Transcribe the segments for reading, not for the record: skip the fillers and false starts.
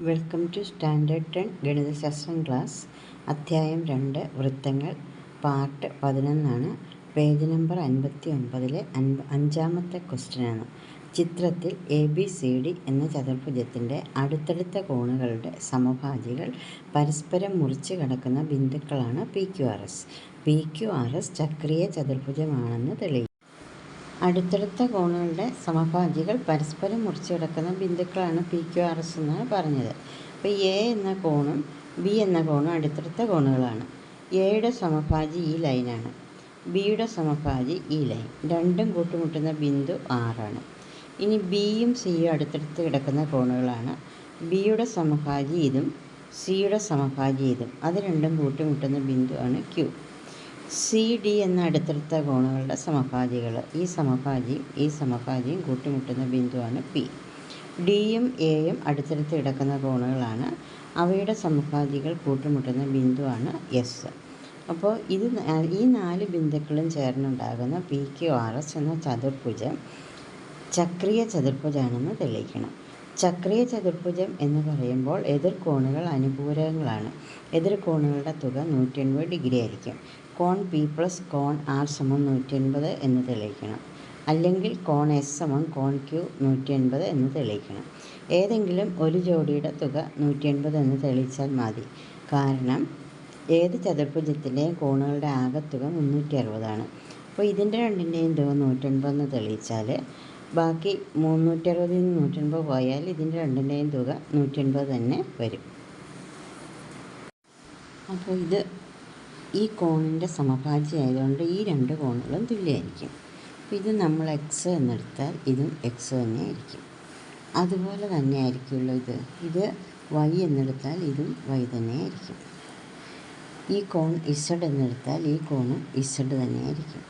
Welcome to standard 10 ഗണിതശാസ്ത്രം class. അധ്യായം 2 വൃത്തങ്ങൾ പാർട്ട് 11 പേജ് നമ്പർ 59 അഞ്ചാമത്തെ ക്വസ്റ്റ്യനാണ്. ചിത്രത്തിൽ ABCD എന്ന ചതുർഭുജത്തിൻ്റെ അടുത്തടുത്ത കോണുകളുടെ സമഭാജികൾ പരസ്പരം മുറിച്ച് കടക്കുന്ന ബിന്ദുക്കളാണ് PQRS. PQRS ചക്രീയ ചതുർഭുജമാണെന്ന് തെളിയിക്കും. അടുത്തടുത്ത കോണുകളുടെ സമഭാജികൾ പരസ്പരം മുറിച്ച് കിടക്കുന്ന ബിന്ദുക്കളാണ് PQRS എന്നാണ് പറഞ്ഞത്. അപ്പോൾ A എന്ന കോണും B എന്ന കോണും അടുത്തടുത്ത കോണുകളാണ്. എയുടെ സമഭാജി ഈ ലൈനാണ്, ബിയുടെ സമഭാജി ഈ ലൈൻ. രണ്ടും കൂട്ടുമുട്ടുന്ന ബിന്ദു ആറാണ്. ഇനി ബിയും സിയും അടുത്തടുത്ത് കിടക്കുന്ന കോണുകളാണ്. ബിയുടെ സമഭാജി ഇതും സിയുടെ സമഭാജി ഇതും. അത് രണ്ടും കൂട്ടുമുട്ടുന്ന ബിന്ദുവാണ് Q. CD എന്ന അടുത്തടുത്ത കോണുകളുടെ സമഭാജികൾ ഈ സമഭാജിയും കൂട്ടിമുട്ടുന്ന ബിന്ദുവാണ് P. Dയും Aയും അടുത്തടുത്ത് കിടക്കുന്ന കോണുകളാണ്. അവയുടെ സമഭാജികൾ കൂട്ടിമുട്ടുന്ന ബിന്ദുവാണ് S. അപ്പോൾ ഈ 4 ബിന്ദുക്കളും ചേർന്നുണ്ടാകുന്ന PQRS എന്ന ചതുർഭുജം ചക്രീയ ചതുർഭുജമാണെന്ന് തെളിയിക്കണം. ചക്രീയ ചതുർഭുജം എന്ന് പറയുമ്പോൾ എതിർകോണുകൾ അനുപൂരകങ്ങളാണ്. എതിർകോണുകളുടെ തുക 180 ഡിഗ്രി ആയിരിക്കും. കോൺ P പ്ലസ് കോൺ R സമം 180 എന്ന് തെളിയിക്കണം. അല്ലെങ്കിൽ കോൺ S സമം കോൺ Q 180 എന്ന് തെളിയിക്കണം. ഏതെങ്കിലും ഒരു ജോഡിയുടെ തുക 180 എന്ന് തെളിയിച്ചാൽ മതി. കാരണം ഏത് ചതുർഭുജത്തിൻ്റെയും കോണുകളുടെ ആകെത്തുക 360 ആണ്. അപ്പോൾ ഇതിൻ്റെ രണ്ടിൻ്റെയും തുക 180 എന്ന് തെളിയിച്ചാൽ ബാക്കി 360 180 പോയാൽ ഇതിൻ്റെ രണ്ടിൻ്റെയും തുക 180 തന്നെ വരും. അപ്പോൾ ഈ കോണിൻ്റെ സമഭാജി ആയതുകൊണ്ട് ഈ രണ്ട് കോണുകളും തുല്യമായിരിക്കും. അപ്പോൾ ഇത് നമ്മൾ X എന്നെടുത്താൽ ഇതും X തന്നെയായിരിക്കും. അതുപോലെ തന്നെ ആയിരിക്കുമല്ലോ ഇത് Y എന്നെടുത്താൽ ഇതും Y തന്നെയായിരിക്കും. ഈ കോൺ Z എന്നെടുത്താൽ ഈ കോണും Z തന്നെയായിരിക്കും.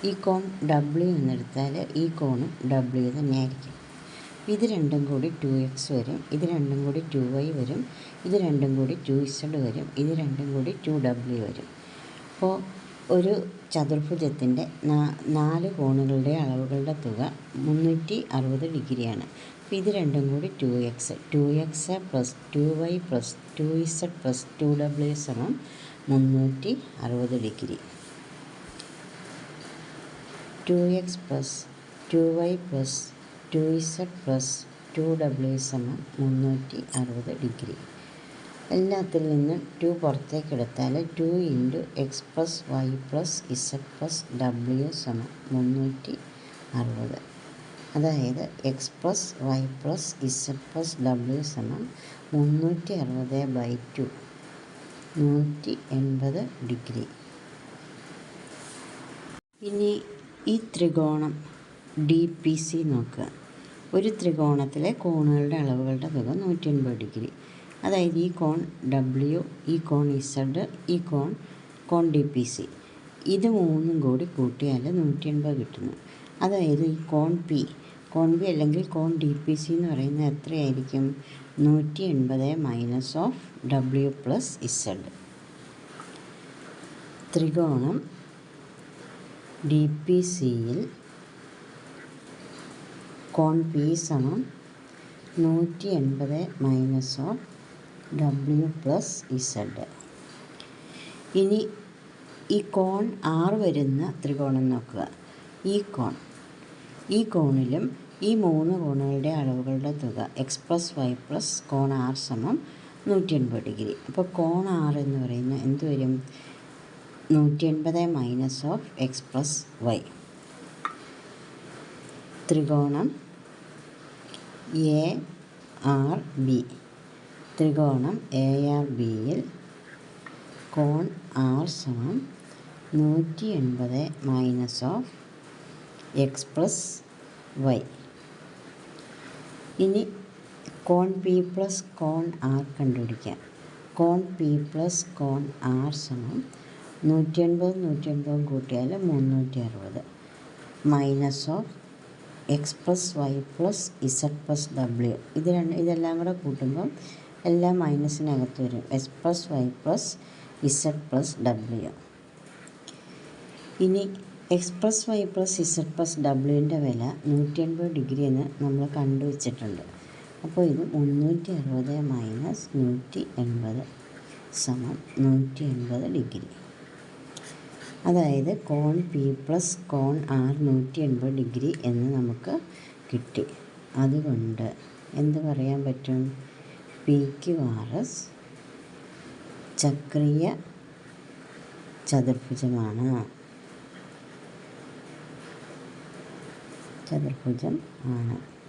ഈ കോൺ W എന്നെടുത്താൽ ഈ കോണും W തന്നെയായിരിക്കും. ഇത് രണ്ടും കൂടി 2x വരും, ഇത് രണ്ടും കൂടി 2y വരും, ഇത് രണ്ടും കൂടി 2z വരും, ഇത് രണ്ടും കൂടി 2w വരും. അപ്പോൾ ഒരു ചതുർഭുജത്തിൻ്റെ 4 കോണുകളുടെ അളവുകളുടെ തുക 360 ഡിഗ്രിയാണ്. അപ്പോൾ ഇത് രണ്ടും കൂടി 2x plus 2y plus 2z plus 2w സമം 360 degree. 2x plus 2y plus 2z plus 2w സമം 360 ഡിഗ്രി. എല്ലാത്തിൽ നിന്നും 2 പുറത്തേക്ക് എടുത്താൽ 2 into x plus Y plus Z plus w സമം 360. അതായത് x plus Y plus Z plus w സമം 360/2 180 degree. ഇനി ഈ ത്രികോണം DPC നോക്കുക. ഒരു ത്രികോണത്തിലെ കോണുകളുടെ അളവുകളുടെ തുക 180 ഡിഗ്രി. അതായത് ഈ കോൺ W, ഈ കോൺ Z, ഈ കോൺ DPC. ഇത് മൂന്നും കൂടി കൂട്ടിയാൽ 180 കിട്ടുന്നു. അതായത് ഈ കോൺ P അല്ലെങ്കിൽ കോൺ DPC എന്ന് പറയുന്നത് എത്രയായിരിക്കും? 180 minus of W plus Z. ത്രികോണം DPCയിൽ കോൺ P സമം 180 minus of W plus Z. ഇനി ഈ കോൺ R വരുന്ന ത്രികോണം നോക്കുക. ഈ കോണിലും ഈ 3 കോണുകളുടെ അളവുകളുടെ തുക എക്സ് പ്ലസ് വൈ പ്ലസ് കോൺ R സമം 180 ഡിഗ്രി. അപ്പോൾ കോൺ R എന്ന് പറയുന്നത് എന്ത് വരും? 180 minus of X plus Y. ത്രികോണം ARB. ത്രികോണം ARBയിൽ കോൺ R സമം 180 minus of X plus Y. ഇനി കോൺ P പ്ലസ് കോൺ R കണ്ടുപിടിക്കാം. കോൺ P പ്ലസ് കോൺ R സമം 180 കൂട്ടിയാൽ 360 minus of X plus Y plus Z plus W. ഇതെല്ലാം കൂടെ കൂട്ടുമ്പം എല്ലാം മൈനസിനകത്ത് വരും. X plus Y plus Z plus W. ഇനി X plus Y plus Z plus Wൻ്റെ വില 180 ഡിഗ്രി എന്ന് നമ്മൾ കണ്ടുവച്ചിട്ടുണ്ട്. അപ്പോൾ ഇത് 360 മൈനസ് 180 സമം 180 ഡിഗ്രി. അതായത് കോൺ പി പ്ലസ് കോൺ ആർ 180 ഡിഗ്രി എന്ന് നമുക്ക് കിട്ടി. അതുകൊണ്ട് എന്ത് പറയാൻ പറ്റും? പി ക്യു ആർ എസ് ചക്രീയ ചതുർഭുജമാണ്. ചതുർഭുജം ആണ്.